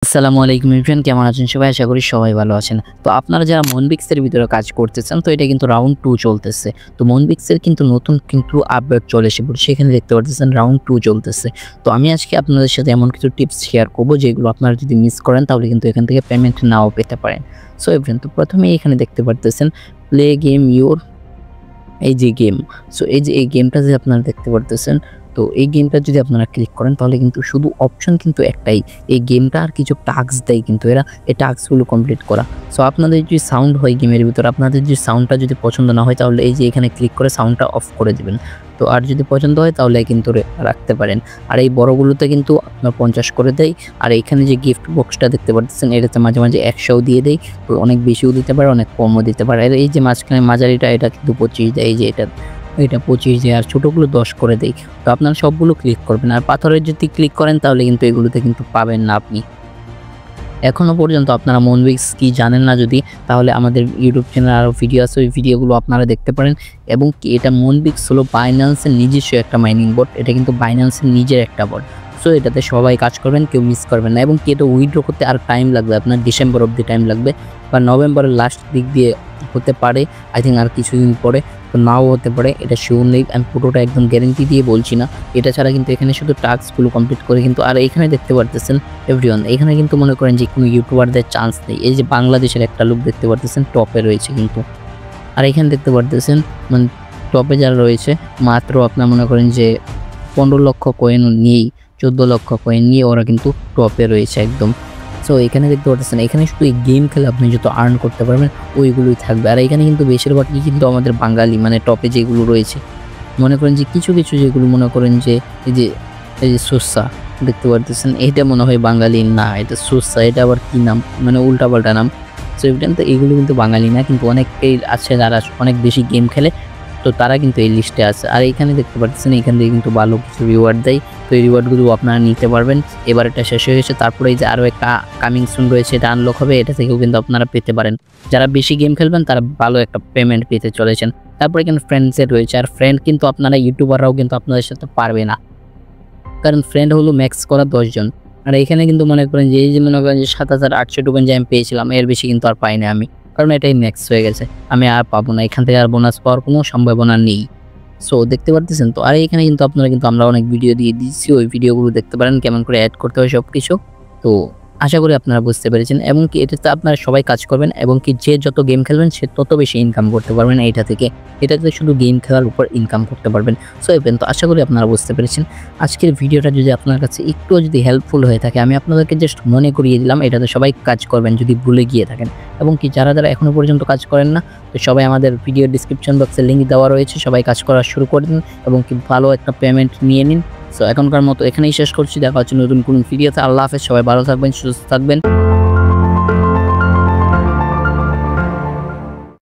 আসসালামু আলাইকুম এভরিওয়ান, কেমন আছেন সবাই? আশা করি সবাই ভালো আছেন। তো আপনারা যারা মনবিক্সের ভিতরে কাজ করতেছেন, তো এটা কিন্তু রাউন্ড 2 চলতেছে। তো মনবিক্সের কিন্তু নতুন আপডেট চলে এসে পড়ছে। সেখানে দেখতে পারতেছেন রাউন্ড 2 চলতেছে। তো আমি আজকে আপনাদের সাথে এমন কিছু টিপস শেয়ার করব যেগুলো আপনারা যদি মিস করেন তাহলে কিন্তু এখান থেকে পেমেন্ট নাও পেতে পারেন। সো এভরিওয়ান, তো প্রথমেই এখানে দেখতে পারতেছেন প্লে গেম ইউর, এই যে গেম। সো এই যে এই গেমটা যে আপনারা দেখতে পারতেছেন, তো এই গেমটা যদি আপনারা ক্লিক করেন তাহলে কিন্তু শুধু অপশন কিন্তু একটাই, এই গেমটা আর কিছু টাস্ক দেয় কিন্তু এরা এই টাস্কগুলো কমপ্লিট করা। সো আপনাদের যদি সাউন্ড হয় গেমের ভিতরে, আপনাদের যদি সাউন্ডটা যদি পছন্দ না হয় তাহলে এই যে এখানে ক্লিক করে সাউন্ডটা অফ করে দেবেন। তো আর যদি পছন্দ হয় তাহলে কিন্তু রাখতে পারেন। আর এই বড়গুলোতে কিন্তু আপনার 50 করে দেয়। আর এখানে যে গিফট বক্সটা দেখতে পাচ্ছেন এটাতে মাঝে মাঝে 100ও দিয়ে দেয়। তো অনেক বেশিও দিতে পারে, অনেক কমও দিতে পারে। আর এই যে মাঝখানে মাঝারিটা এটা কিন্তু 25 দেয়, এই যে এটা 25 দেয়, আর ছোটোগুলো 10 করে দেয়। তো আপনারা সবগুলো ক্লিক করবেন। আর পাথরের যদি ক্লিক করেন তাহলে কিন্তু এগুলোতে কিন্তু পাবেন না আপনি। এখনও পর্যন্ত আপনারা মনবিক্স কি জানেন না যদি, তাহলে আমাদের ইউটিউব চ্যানেলে আরও ভিডিও আছে, ওই ভিডিওগুলো আপনারা দেখতে পারেন। এবং কি এটা মনবিক্স হলো বাইন্যান্সের নিজস্ব একটা মাইনিং বট, এটা কিন্তু বাইন্যান্সের নিজের একটা বট। সো এটাতে সবাই কাজ করবেন, কেউ মিস করবেন না। এবং কি এটা উইথড্র করতে আর টাইম লাগবে, আপনার ডিসেম্বর অবধি টাইম লাগবে বা নভেম্বরের লাস্ট দিক দিয়ে হতে পারে, আই থিঙ্ক আর কিছুদিন পরে, তো নাও হতে পারে, এটা শিওর নেই। আমি পুরোটা একদম গ্যারেন্টি দিয়ে বলছি না। এটা ছাড়া কিন্তু এখানে শুধু টাস্কগুলো কমপ্লিট করে কিন্তু, আর এখানে দেখতে পারতেছেন এভরিওয়ান, এখানে কিন্তু মনে করেন যে কোনো ইউটিউবারদের চান্স নেই। এই যে বাংলাদেশের একটা লোক দেখতে পারতেছেন টপে রয়েছে কিন্তু, আর এখানে দেখতে পারতেছেন মানে টপে যারা রয়েছে মাত্র আপনার মনে করেন যে 15 লক্ষ কয়েন নিয়েই, 14 লক্ষ কয়েন নিয়ে ওরা কিন্তু টপে রয়েছে একদম। সো এখানে দেখতে পাচ্ছেন এখানে শুধু এই গেম খেলে আপনি যত আর্ন করতে পারবেন ওইগুলোই থাকবে। আর এখানে কিন্তু বেশিরভাগই কিন্তু আমাদের বাঙালি, মানে টপে যেগুলো রয়েছে মনে করেন যে কিছু কিছু যেগুলো মনে করেন যে এই যে সোসা দেখতে পারতেছেন, এটা মনে হয় বাঙালি না, এটা সোসা, এটা আবার কি নাম, মানে উল্টাপাল্টা নাম। সো এভিডেন্ট এগুলো কিন্তু বাঙালি না, কিন্তু অনেকেই আছে যারা অনেক বেশি গেম খেলে, তো তারা কিন্তু এই লিস্টে আছে। আর এইখানে দেখতে পাচ্ছেন এখান থেকে কিন্তু ভালো কিছু রিওয়ার্ড দেয়, তো এই রিওয়ার্ডগুলো আপনারা নিতে পারবেন। এবার এটা শেষ হয়ে গেছে, তারপরে এই যে আরও একটা কামিং সুন রয়েছে, এটা আনলক হবে, এটা থেকেও কিন্তু আপনারা পেতে পারেন। যারা বেশি গেম খেলবেন তারা ভালো একটা পেমেন্ট পেতে চলেছেন। তারপরে এখানে ফ্রেন্ডসের রয়েছে, আর ফ্রেন্ড কিন্তু আপনারা ইউটিউবাররাও কিন্তু আপনাদের সাথে পারবে না, কারণ ফ্রেন্ড হলো ম্যাক্স করা 10 জন। আর এখানে কিন্তু মনে করেন যে এই যে মনে করেন যে 7800 টোকেন যে আমি পেয়েছিলাম, এর বেশি কিন্তু আর পাইনি আমি, কারণ এটাই ম্যাক্স হয়ে গেছে, আমি আর পাবো না, এখান থেকে আর বোনাস পাওয়ার কোনো সম্ভাবনা নেই। সো দেখতে পারতেছেন তো। আর এখানে কিন্তু আপনারা কিন্তু আমরা অনেক ভিডিও দিয়ে দিচ্ছি, ওই ভিডিওগুলো দেখতে পারেন কেমন করে অ্যাড করতে হয় সব কিছু। তো আশা করি আপনারা বুঝতে পেরেছেন। এবং কি এটাতে আপনারা সবাই কাজ করবেন, এবং কি যে যত গেম খেলবেন সে তত বেশি ইনকাম করতে পারবেন এইটা থেকে। এটাতে শুধু গেম খেলার উপর ইনকাম করতে পারবেন। সো এভেন তো আশা করি আপনারা বুঝতে পেরেছেন। আজকের ভিডিওটা যদি আপনার কাছে একটুও যদি হেল্পফুল হয়ে থাকে, আমি আপনাদেরকে জাস্ট মনে করিয়ে দিলাম এটাতে সবাই কাজ করবেন যদি ভুলে গিয়ে থাকেন। এবং কি যারা যারা এখনও পর্যন্ত কাজ করেন না, তো সবাই আমাদের ভিডিও ডিসক্রিপশন বক্সে লিঙ্ক দেওয়া রয়েছে, সবাই কাজ করা শুরু করে দিন এবং কি ভালো একটা পেমেন্ট নিয়ে নিন। সো এখনকার মতো এখানেই শেষ করছি, দেখা হচ্ছে নতুন কোনো ভিডিওতে। আল্লাহ হাফেজ, সবাই ভালো থাকবেন, সুস্থ থাকবেন।